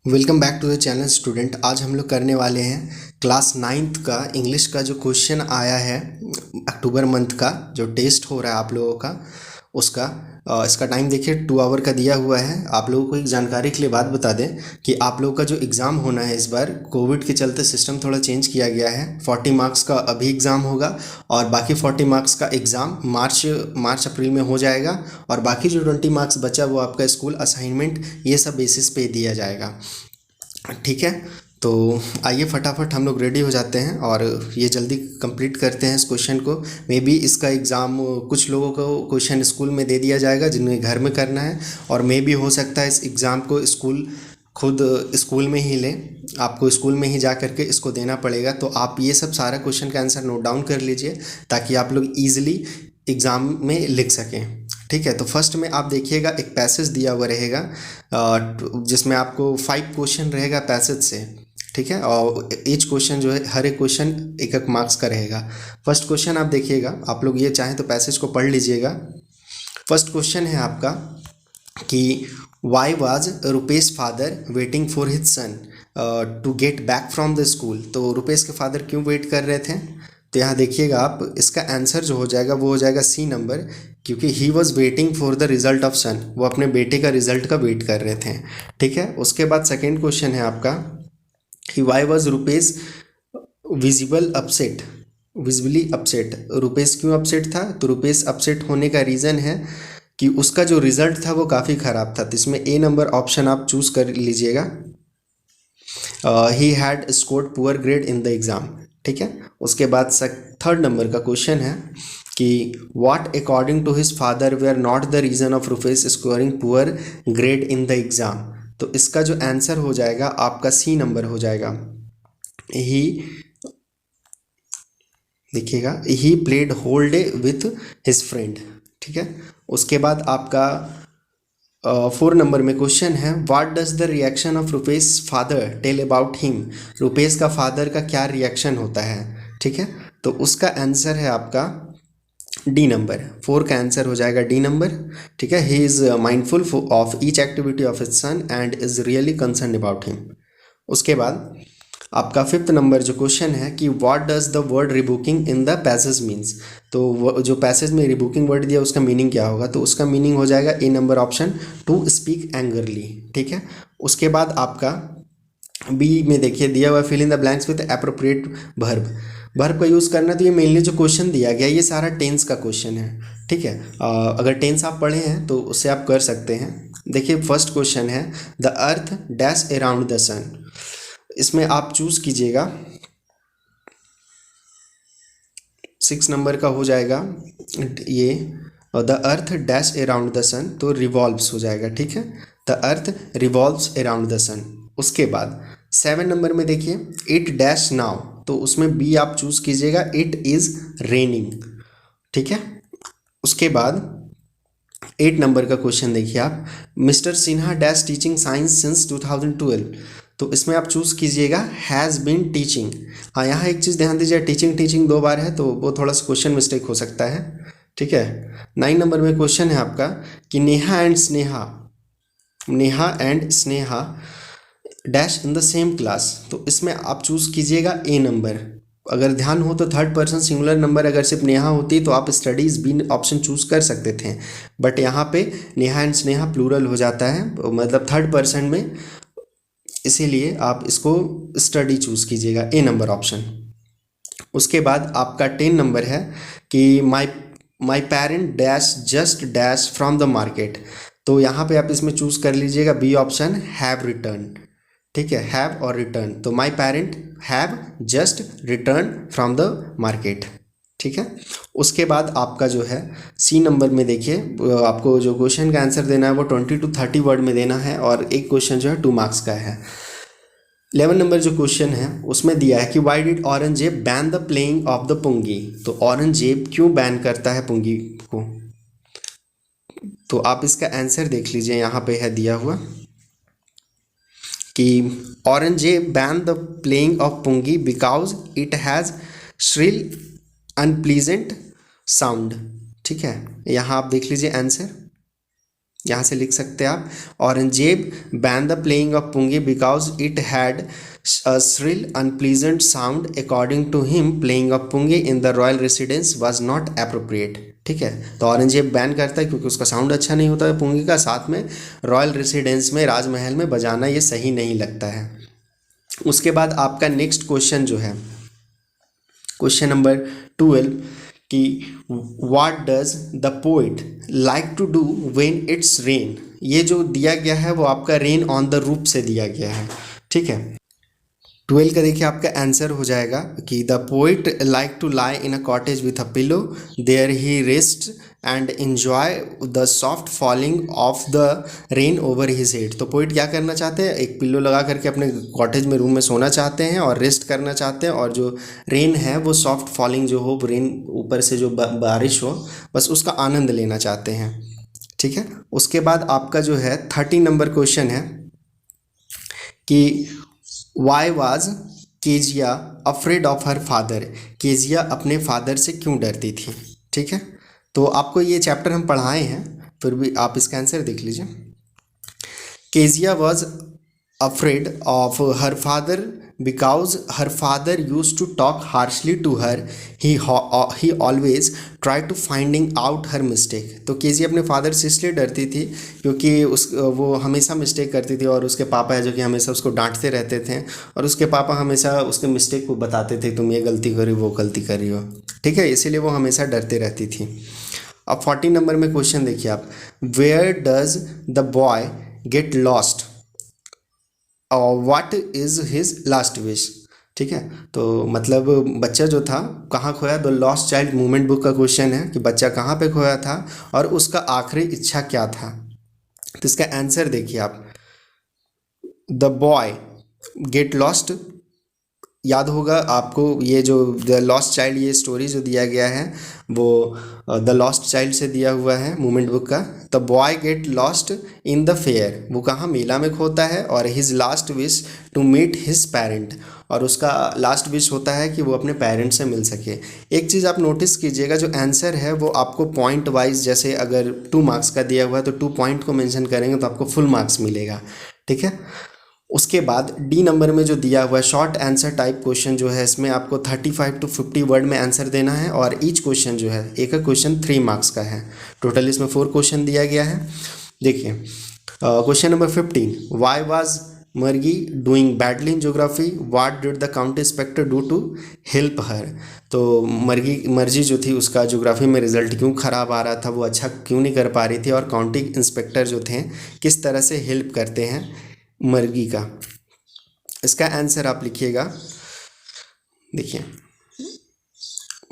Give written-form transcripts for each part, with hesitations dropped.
Welcome back to the channel student. आज हम लोग करने वाले हैं क्लास नाइन्थ का इंग्लिश का जो क्वेश्चन आया है अक्टूबर मंथ का जो टेस्ट हो रहा है आप लोगों का उसका। इसका टाइम देखिए 2 आवर का दिया हुआ है। आप लोगों को एक जानकारी के लिए बात बता दें कि आप लोगों का जो एग्ज़ाम होना है इस बार कोविड के चलते सिस्टम थोड़ा चेंज किया गया है। 40 मार्क्स का अभी एग्ज़ाम होगा और बाकी 40 मार्क्स का एग्ज़ाम मार्च अप्रैल में हो जाएगा और बाकी जो 20 मार्क्स बचा वो आपका स्कूल असाइनमेंट ये सब बेसिस पे दिया जाएगा। ठीक है, तो आइए फटाफट हम लोग रेडी हो जाते हैं और ये जल्दी कंप्लीट करते हैं इस क्वेश्चन को। मे बी इसका एग्ज़ाम कुछ लोगों को क्वेश्चन स्कूल में दे दिया जाएगा जिन्हें घर में करना है, और मे बी हो सकता है इस एग्ज़ाम को स्कूल खुद स्कूल में ही लें। आपको स्कूल में ही जा करके इसको देना पड़ेगा। तो आप ये सब सारा क्वेश्चन का आंसर नोट डाउन कर लीजिए ताकि आप लोग ईजिली एग्ज़ाम में लिख सकें। ठीक है, तो फर्स्ट में आप देखिएगा एक पैसेज दिया हुआ रहेगा जिसमें आपको 5 क्वेश्चन रहेगा पैसेज से। ठीक है, और ईच क्वेश्चन जो है हर एक क्वेश्चन एक एक मार्क्स का रहेगा। फर्स्ट क्वेश्चन आप देखिएगा, आप लोग ये चाहें तो पैसेज को पढ़ लीजिएगा। फर्स्ट क्वेश्चन है आपका कि why was Rupesh father waiting for his son to get back from the school. तो रुपेश के फादर क्यों वेट कर रहे थे? तो यहाँ देखिएगा आप, इसका आंसर जो हो जाएगा वो हो जाएगा सी नंबर, क्योंकि he was waiting for the result of son. वो अपने बेटे का रिजल्ट का वेट कर रहे थे। ठीक है, उसके बाद सेकेंड क्वेश्चन है आपका कि why was Rupesh visibly upset. Rupesh क्यों अपसेट था? तो रुपेश अपसेट होने का रीज़न है कि उसका जो रिजल्ट था वो काफ़ी ख़राब था। तो इसमें ए नंबर ऑप्शन आप चूज़ कर लीजिएगा। He had scored poor grade in the exam. ठीक है, उसके बाद थर्ड नंबर का क्वेश्चन है कि what according to his father they are not the reason of Rupesh scoring poor grade in the exam. तो इसका जो आंसर हो जाएगा आपका सी नंबर हो जाएगा। ही देखिएगा, he played whole day with his friend. ठीक है, उसके बाद आपका 4 नंबर में क्वेश्चन है what does the reaction of Rupesh father tell about him. Rupesh का फादर का क्या रिएक्शन होता है? ठीक है, तो उसका आंसर है आपका डी नंबर। 4 का आंसर हो जाएगा डी नंबर। ठीक है, he is mindful of each activity of his son and is really concern about him. उसके बाद आपका 5th नंबर जो क्वेश्चन है कि what does the word rebuking in the passage means. तो जो पैसेज में रिबुकिंग वर्ड दिया उसका मीनिंग क्या होगा? तो उसका मीनिंग हो जाएगा A number option, to speak angrily. ठीक है, उसके बाद आपका बी में देखिए दिया हुआ fill in the blanks with appropriate verb. Verb का यूज़ करना, तो ये मेनली जो क्वेश्चन दिया गया ये सारा टेंस का क्वेश्चन है। ठीक है, अगर टेंस आप पढ़े हैं तो उससे आप कर सकते हैं। देखिए फर्स्ट क्वेश्चन है the earth dash around the sun. इसमें आप चूज़ कीजिएगा 6 नंबर का हो जाएगा ये the earth dash around the sun, तो रिवॉल्व्स हो जाएगा। ठीक है, the earth revolves around the sun. उसके बाद 7 नंबर में देखिए इट डैश नाउ, तो उसमें बी आप चूज़ कीजिएगा इट इज़ रेनिंग। ठीक है, उसके बाद 8 नंबर का क्वेश्चन देखिए आप, mister Sinha dash teaching science since 2012। तो इसमें आप चूज़ कीजिएगा हैज़ बीन टीचिंग। हाँ, यहाँ एक चीज़ ध्यान दीजिए, टीचिंग टीचिंग 2 बार है तो वो थोड़ा सा क्वेश्चन मिस्टेक हो सकता है। ठीक है, 9 नंबर में क्वेश्चन है आपका कि Neha and Sneha dash in the same class. तो इसमें आप चूज़ कीजिएगा ए नंबर। अगर ध्यान हो तो थर्ड पर्सन सिंगुलर नंबर अगर सिर्फ नेहा होती तो आप स्टडीज़ बी ऑप्शन चूज़ कर सकते थे, बट यहाँ पे नेहा एंड स्नेहा प्लूरल हो जाता है, मतलब थर्ड पर्सन में, इसीलिए आप इसको स्टडी चूज़ कीजिएगा ए नंबर ऑप्शन। उसके बाद आपका 10 नंबर है कि my parent dash just dash from the market. तो यहाँ पे आप इसमें चूज़ कर लीजिएगा बी ऑप्शन हैव रिटर्न। ठीक है, हैव और रिटर्न, तो my parent have just return from the market. ठीक है, उसके बाद आपका जो है सी नंबर में देखिए आपको जो क्वेश्चन का आंसर देना है वो 20 to 30 वर्ड में देना है और एक क्वेश्चन जो है 2 मार्क्स का है। 11 नंबर जो क्वेश्चन है उसमें दिया है कि why did Aurangzeb ban the playing of the pungi. तो औरंगजेब क्यों बैन करता है पुंगी को? तो आप इसका आंसर देख लीजिए, यहाँ पे है दिया हुआ कि Aurangzeb ban the playing of pungi because it has shrill unpleasant sound. ठीक है, यहाँ आप देख लीजिए आंसर। यहाँ से लिख सकते हैं आप। Aurangzeb ban the playing of pungi because it had a shrill unpleasant sound. According to him, playing of pungi in the royal residence was not appropriate. ठीक है, तो औरंगजेब बैन करता है क्योंकि उसका साउंड अच्छा नहीं होता है पुंगी का, साथ में रॉयल रेसिडेंस में, राजमहल में बजाना ये सही नहीं लगता है। उसके बाद आपका नेक्स्ट क्वेश्चन जो है क्वेश्चन नंबर 12 कि what does the poet like to do when it's rain. ये जो दिया गया है वो आपका रेन ऑन द रूफ से दिया गया है। ठीक है, 12 का देखिए आपका आंसर हो जाएगा कि the poet like to lie in a cottage with a pillow, there he rest and enjoy the soft falling of the rain over his head. तो पोइट क्या करना चाहते हैं, एक पिल्लो लगा करके अपने कॉटेज में, रूम में सोना चाहते हैं और रेस्ट करना चाहते हैं, और जो रेन है वो सॉफ्ट फॉलिंग जो हो, रेन ऊपर से जो बारिश हो, बस उसका आनंद लेना चाहते हैं। ठीक है, उसके बाद आपका जो है 13 नंबर क्वेश्चन है कि why was Kezia afraid of her father. Kezia अपने फादर से क्यों डरती थी। ठीक है, तो आपको ये चैप्टर हम पढ़ाए हैं, फिर भी आप इसका आंसर देख लीजिए। Kezia was afraid of her father because her father used to talk harshly to her. He always tried to finding out her mistake. तो केजी अपने फादर से इसलिए डरती थी क्योंकि वो हमेशा मिस्टेक करती थी, और उसके पापा है जो कि हमेशा उसको डांटते रहते थे, और उसके पापा हमेशा उसके मिस्टेक को बताते थे, तुम ये गलती करी वो गलती करी हो। ठीक है, इसीलिए वो हमेशा डरते रहती थी। अब 14 नंबर में क्वेश्चन देखिए आप, where does the boy get lost, what is his last wish. ठीक है, तो मतलब बच्चा जो था कहाँ खोया, the lost child movement book का क्वेश्चन है कि बच्चा कहाँ पे खोया था और उसका आखिरी इच्छा क्या था। तो इसका आंसर देखिए आप, द बॉय गेट लॉस्ट, याद होगा आपको ये जो द लॉस्ट चाइल्ड, ये स्टोरी जो दिया गया है वो द लॉस्ट चाइल्ड से दिया हुआ है मूवमेंट बुक का। The boy get lost in the fair, वो कहाँ, मेला में खोता है, और his last wish to meet his parent, और उसका लास्ट विश होता है कि वो अपने पेरेंट्स से मिल सके। एक चीज़ आप नोटिस कीजिएगा, जो आंसर है वो आपको पॉइंट वाइज, जैसे अगर 2 मार्क्स का दिया हुआ है तो 2 पॉइंट को मेंशन करेंगे तो आपको फुल मार्क्स मिलेगा। ठीक है, उसके बाद डी नंबर में जो दिया हुआ है शॉर्ट आंसर टाइप क्वेश्चन जो है, इसमें आपको 35 to 50 वर्ड में आंसर देना है, और ईच क्वेश्चन जो है, एक क्वेश्चन 3 मार्क्स का है। टोटल इसमें 4 क्वेश्चन दिया गया है। देखिए question number 15, why was Margie doing badly in geography, what did the county inspector do to help her. तो मर्जी जो थी उसका ज्योग्राफी में रिजल्ट क्यों ख़राब आ रहा था, वो अच्छा क्यों नहीं कर पा रही थी, और काउंटी इंस्पेक्टर जो थे किस तरह से हेल्प करते हैं मर्गी का। इसका आंसर आप लिखिएगा, देखिए,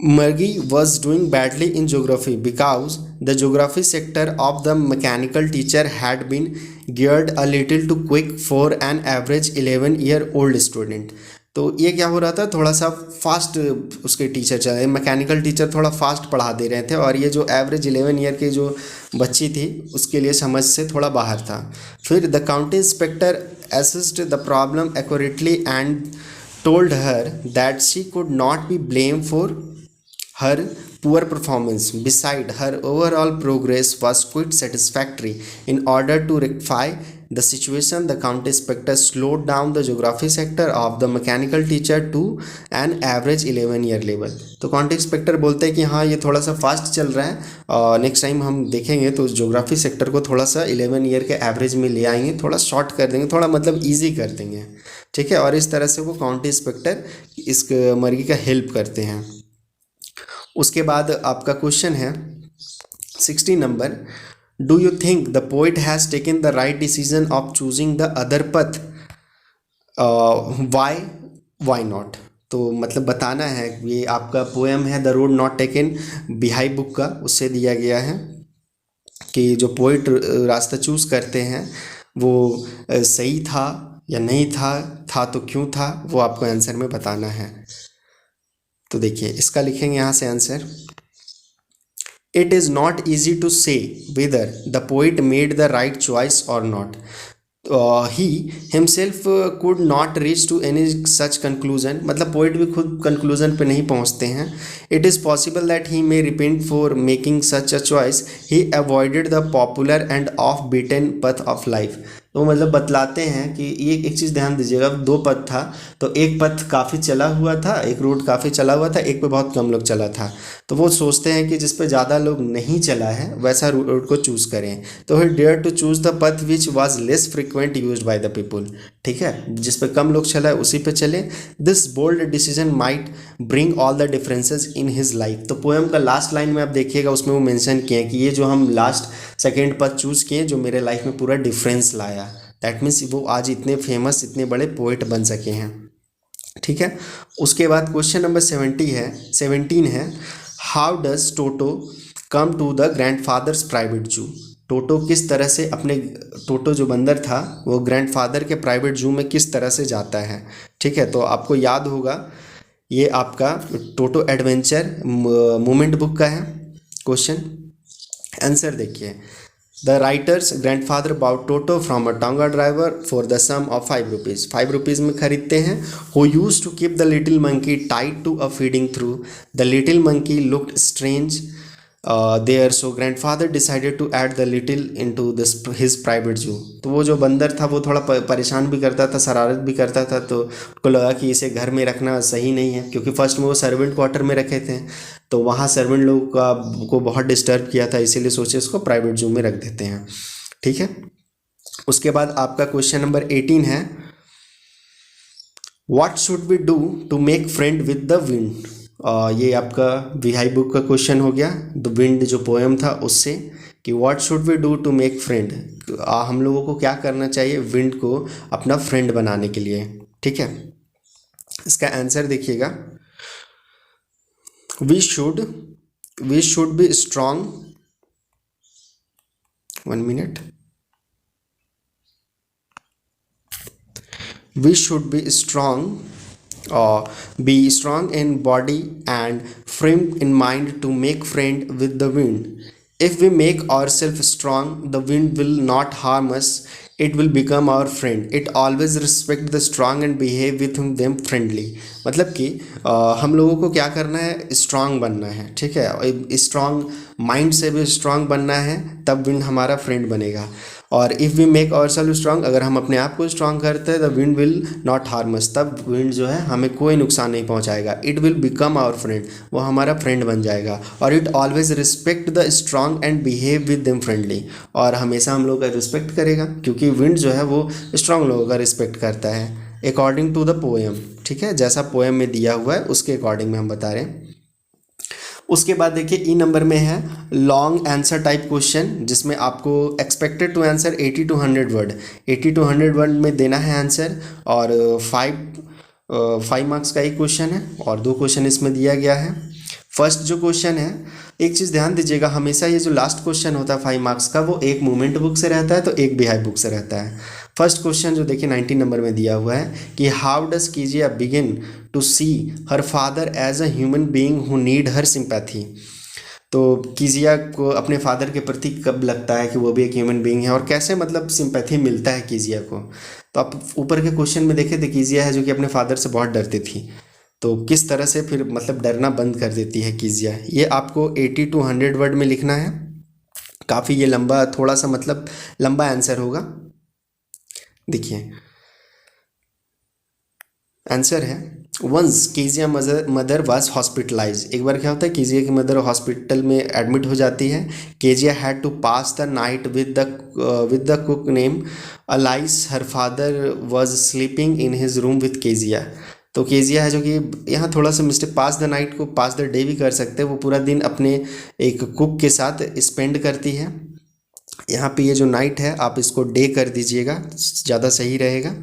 Margie was doing badly in geography because the geography sector of the mechanical teacher had been geared a little too quick for an average 11 year old student. तो ये क्या हो रहा था, थोड़ा सा फास्ट उसके टीचर चले, मैकेनिकल टीचर थोड़ा फास्ट पढ़ा दे रहे थे, और ये जो एवरेज 11 ईयर की जो बच्ची थी उसके लिए समझ से थोड़ा बाहर था। फिर the county inspector assessed the problem accurately and told her that she could not be blamed for her poor performance. Besides, her overall progress was quite satisfactory. In order to rectify the situation, the county inspector slowed down the geography sector of the mechanical teacher to an average 11 year level. तो county inspector बोलते हैं कि हाँ ये थोड़ा सा fast चल रहा है, नेक्स्ट टाइम हम देखेंगे तो ज्योग्राफी सेक्टर को थोड़ा सा 11 ईयर के एवरेज में ले आएंगे, थोड़ा शॉर्ट कर देंगे, थोड़ा मतलब ईजी कर देंगे। ठीक है, और इस तरह से वो काउंटी इंस्पेक्टर इस मर्गी का हेल्प करते हैं। उसके बाद आपका क्वेश्चन है 16 number, do you think the poet has taken the right decision of choosing the other path, why not. तो मतलब बताना है, ये आपका पोएम है the road not taken beehive book का, उससे दिया गया है कि जो पोइट रास्ता चूज़ करते हैं वो सही था या नहीं था तो क्यों था, वो आपको आंसर में बताना है। तो देखिए इसका लिखेंगे यहाँ से answer, it is not easy to say whether the poet made the right choice और not. He himself could not reach to any such conclusion, मतलब पोइट भी खुद कंक्लूजन पे नहीं पहुंचते हैं. It is possible that he may repent for making such a choice, he avoided the popular and off beaten path of life. तो मतलब बतलाते हैं कि ये एक चीज़ ध्यान दीजिएगा, दो पथ था, तो एक पथ काफ़ी चला हुआ था, एक रूट काफ़ी चला हुआ था, एक पे बहुत कम लोग चला था. तो वो सोचते हैं कि जिस पे ज़्यादा लोग नहीं चला है वैसा रूट को चूज़ करें. तो he dare to choose the path which was less frequent used by the people. ठीक है, जिस पे कम लोग चला है उसी पे चले. This bold decision might bring all the differences in his life. तो पोएम का लास्ट लाइन में आप देखिएगा, उसमें वो मेंशन किए हैं कि ये जो हम लास्ट सेकेंड पथ चूज़ किए जो मेरे लाइफ में पूरा डिफरेंस लाया. दैट मीन्स वो आज इतने फेमस, इतने बड़े पोइट बन सके हैं. ठीक है, उसके बाद क्वेश्चन नंबर 17 है, how does Toto come to the grandfather's private zoo. Toto किस तरह से अपने, टोटो जो बंदर था वो ग्रैंडफादर के प्राइवेट जू में किस तरह से जाता है. ठीक है, तो आपको याद होगा ये आपका टोटो एडवेंचर मूवमेंट बुक का है क्वेश्चन. आंसर देखिए, the writer's grandfather bought Toto from a tonga driver for the sum of 5 rupees. 5 rupees में खरीदते हैं. Who used to keep the little monkey tied to a feeding trough. The little monkey looked strange there, so grandfather decided to add the little into this his private zoo. तो वो जो बंदर था वो थोड़ा परेशान भी करता था, शरारत भी करता था, तो उनको लगा कि इसे घर में रखना सही नहीं है, क्योंकि फर्स्ट में वो सर्वेंट क्वार्टर में रखे थे तो वहाँ सर्वेंट लोगों का को बहुत डिस्टर्ब किया था, इसीलिए सोचे इसको प्राइवेट जू में रख देते हैं. ठीक है, उसके बाद आपका क्वेश्चन नंबर 18 है, what should we do to make friend with the wind. ये आपका विहाई बुक का क्वेश्चन हो गया, द विंड जो पोएम था उससे, कि what should we do to make friend. हम लोगों को क्या करना चाहिए विंड को अपना फ्रेंड बनाने के लिए. ठीक है, इसका आंसर देखिएगा, we should be strong. 1 minute. We should be strong, be strong in body and firm in mind to make friend with the wind. If we make ourselves strong, the wind will not harm us. It will become our friend. It always respect the strong and behave with them friendly. मतलब कि हम लोगों को क्या करना है, strong बनना है. ठीक है, स्ट्रांग माइंड से भी स्ट्रांग बनना है, तब विंड हमारा फ्रेंड बनेगा. और if we make our self strong, अगर हम अपने आप को स्ट्रांग करते हैं, the wind will not harm us, तब विंड जो है हमें कोई नुकसान नहीं पहुंचाएगा. It will become our friend, वो हमारा फ्रेंड बन जाएगा. और it always respect the strong and behave with them friendly, और हमेशा हम लोग का रिस्पेक्ट करेगा, क्योंकि विंड जो है वो स्ट्रांग लोगों का रिस्पेक्ट करता है अकॉर्डिंग टू द पोएम. ठीक है, जैसा पोएम में दिया हुआ है उसके अकॉर्डिंग में हम बता रहे हैं. उसके बाद देखिए ई नंबर में है लॉन्ग आंसर टाइप क्वेश्चन, जिसमें आपको expected to answer 80 to 100 word, 80 to 100 word में देना है आंसर. और 5 मार्क्स का एक क्वेश्चन है और 2 क्वेश्चन इसमें दिया गया है. फर्स्ट जो क्वेश्चन है, एक चीज़ ध्यान दीजिएगा, हमेशा ये जो लास्ट क्वेश्चन होता है 5 मार्क्स का, वो एक मूवमेंट बुक से रहता है तो एक बिहाई बुक से रहता है. फर्स्ट क्वेश्चन जो देखिए 19 नंबर में दिया हुआ है कि how does Kezia begin to see her father as a human being who need her sympathy. तो कीजिया को अपने फादर के प्रति कब लगता है कि वो भी एक ह्यूमन बीइंग है, और कैसे मतलब सिंपैथी मिलता है कीजिया को. तो आप ऊपर के क्वेश्चन में देखे थे कीजिया है जो कि अपने फादर से बहुत डरती थी, तो किस तरह से फिर मतलब डरना बंद कर देती है कीजिया. ये आपको 80 to 100 वर्ड में लिखना है. काफ़ी ये लंबा, थोड़ा सा मतलब लंबा आंसर होगा. देखिए आंसर है, वंस कीजिया मदर वाज हॉस्पिटलाइज. एक बार क्या होता है, कीजिया की मदर हॉस्पिटल में एडमिट हो जाती है. Kezia had to pass the night with the cook name Alice. Her father was sleeping in his room with Kezia. तो कीजिया है जो कि यहाँ थोड़ा सा मिस्टेक, पास द नाइट को पास द डे भी कर सकते हैं. वो पूरा दिन अपने एक कुक के साथ स्पेंड करती है. यहाँ पे ये जो नाइट है आप इसको डे कर दीजिएगा, ज़्यादा सही रहेगा.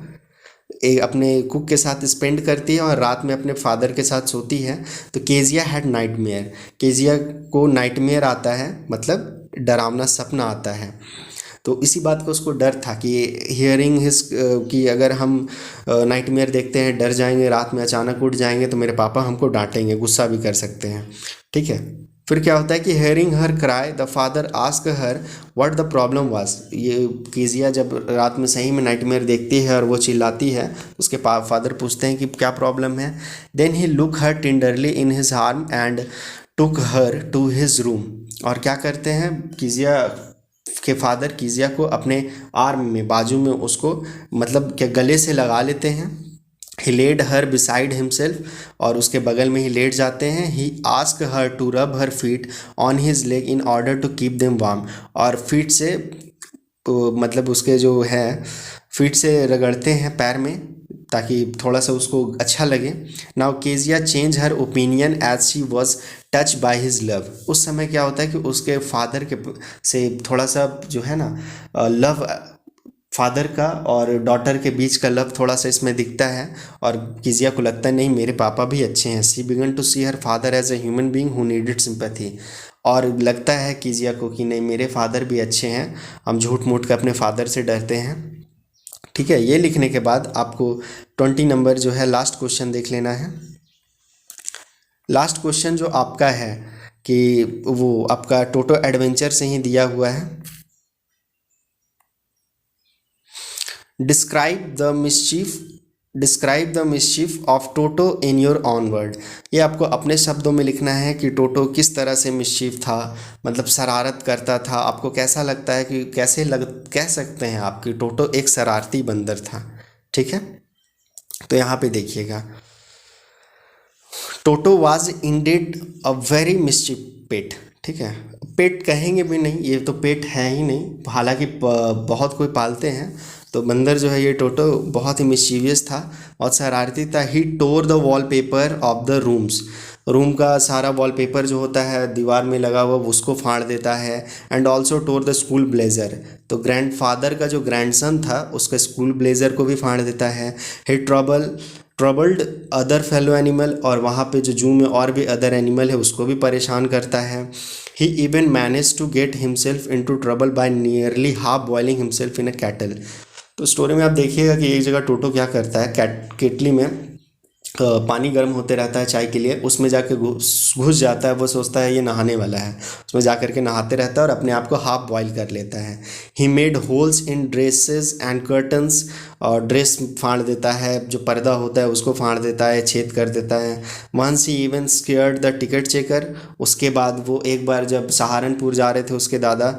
एक अपने कुक के साथ स्पेंड करती है और रात में अपने फादर के साथ सोती है. तो कीजिया हैड नाइटमेयर, कीजिया को नाइटमेयर आता है, मतलब डरावना सपना आता है. तो इसी बात का उसको डर था कि हियरिंग हिज, कि अगर हम नाइटमेयर देखते हैं, डर जाएंगे, रात में अचानक उठ जाएंगे तो मेरे पापा हमको डांटेंगे, गुस्सा भी कर सकते हैं. ठीक है, फिर क्या होता है कि hearing her cry the father ask her what the problem was. ये कीजिया जब रात में सही में नाइटमेयर देखती है और वो चिल्लाती है, तो उसके फादर पूछते हैं कि क्या प्रॉब्लम है। Then he look her tenderly in his arm and took her to his room. और क्या करते हैं, कीजिया के फादर कीजिया को अपने आर्म में, बाजू में उसको मतलब क्या गले से लगा लेते हैं। ही लेड हर बिसाइड हिमसेल्फ, और उसके बगल में ही लेट जाते हैं। He ask her to rub her feet on his leg in order to keep them warm. और फीट से मतलब उसके जो है फीट से रगड़ते हैं पैर में, ताकि थोड़ा सा उसको अच्छा लगे। Now Kezia change her opinion as she was touch by his love. उस समय क्या होता है कि उसके फादर के से थोड़ा सा जो है ना लव, फादर का और डॉटर के बीच का लव थोड़ा सा इसमें दिखता है। और किजिया को लगता है नहीं मेरे पापा भी अच्छे हैं। She began to see her father as a human being who needed sympathy. और लगता है किजिया को कि नहीं मेरे फादर भी अच्छे हैं, हम झूठ मूठ के अपने फादर से डरते हैं। ठीक है, ये लिखने के बाद आपको 20 नंबर जो है लास्ट क्वेश्चन देख लेना है। लास्ट क्वेश्चन जो आपका है कि वो आपका टोटो एडवेंचर से ही दिया हुआ है। Describe the mischief of Toto in your on word. ये आपको अपने शब्दों में लिखना है कि टोटो किस तरह से मिस्चीफ था, मतलब शरारत करता था। आपको कैसा लगता है कि कह सकते हैं आप कि टोटो एक शरारती बंदर था। ठीक है, तो यहाँ पे देखिएगा, Toto was indeed a very mischief pet. ठीक है, पेट कहेंगे भी नहीं, ये तो पेट है ही नहीं, हालांकि बहुत कोई पालते हैं। तो बंदर जो है ये टोटो बहुत ही मिस्चीवियस था और शरारती था। He tore the wallpaper of the rooms. Room का सारा वॉलपेपर जो होता है दीवार में लगा हुआ उसको फाड़ देता है। And also tour the school blazer. तो ग्रैंडफादर का जो ग्रैंडसन था उसका स्कूल ब्लेजर को भी फाड़ देता है। ही ट्रबल्ड अदर फेलो एनिमल। और वहाँ पे जो जू में और भी अदर एनिमल है उसको भी परेशान करता है। He even manage to get himself into trouble by nearly half boiling himself in a kettle. तो स्टोरी में आप देखिएगा कि एक जगह टोटो क्या करता है, केटली में पानी गर्म होते रहता है चाय के लिए, उसमें जाके घुस जाता है। वो सोचता है ये नहाने वाला है, उसमें जा कर के नहाते रहता है और अपने आप को हाफ बॉयल कर लेता है। He made holes in dresses and curtains. और ड्रेस फाड़ देता है, जो पर्दा होता है उसको फाड़ देता है, छेद कर देता है। Once he even scared the ticket checker. उसके बाद वो एक बार जब सहारनपुर जा रहे थे उसके दादा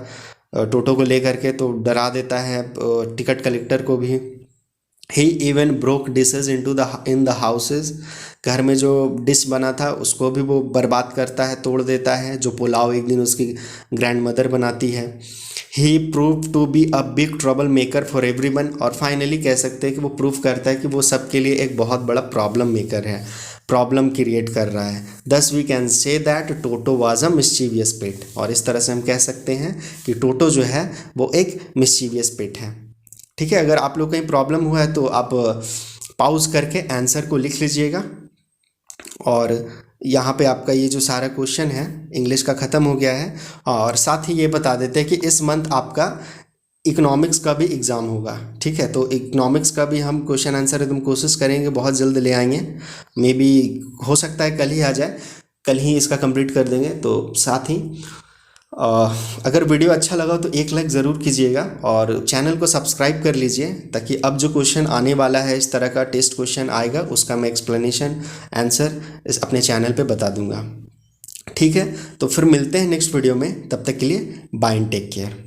टोटो को लेकर के, तो डरा देता है टिकट कलेक्टर को भी। He even broke dishes in the houses. घर में जो डिश बना था उसको भी वो बर्बाद करता है, तोड़ देता है, जो पुलाव एक दिन उसकी ग्रैंड मदर बनाती है। He prove to be a big trouble maker for everyone. और फाइनली कह सकते हैं कि वो प्रूव करता है कि वो सबके लिए एक बहुत बड़ा प्रॉब्लम मेकर है, प्रॉब्लम क्रिएट कर रहा है। Thus we can say that Toto was a mischievous pet. और इस तरह से हम कह सकते हैं कि टोटो जो है वो एक मिस्चीवियस पेट है। ठीक है, अगर आप लोग कहीं प्रॉब्लम हुआ है तो आप पाउज करके आंसर को लिख लीजिएगा। और यहाँ पे आपका ये जो सारा क्वेश्चन है इंग्लिश का ख़त्म हो गया है। और साथ ही ये बता देते हैं कि इस मंथ आपका इकोनॉमिक्स का भी एग्ज़ाम होगा। ठीक है, तो इकोनॉमिक्स का भी हम क्वेश्चन आंसर एकदम कोशिश करेंगे, बहुत जल्द ले आएंगे। मे बी हो सकता है कल ही आ जाए, कल ही इसका कंप्लीट कर देंगे। तो साथ ही अगर वीडियो अच्छा लगा तो एक लाइक ज़रूर कीजिएगा और चैनल को सब्सक्राइब कर लीजिए, ताकि अब जो क्वेश्चन आने वाला है इस तरह का टेस्ट क्वेश्चन आएगा उसका मैं एक्सप्लेनेशन आंसर इस अपने चैनल पे बता दूंगा। ठीक है, तो फिर मिलते हैं नेक्स्ट वीडियो में, तब तक के लिए बाय एंड टेक केयर।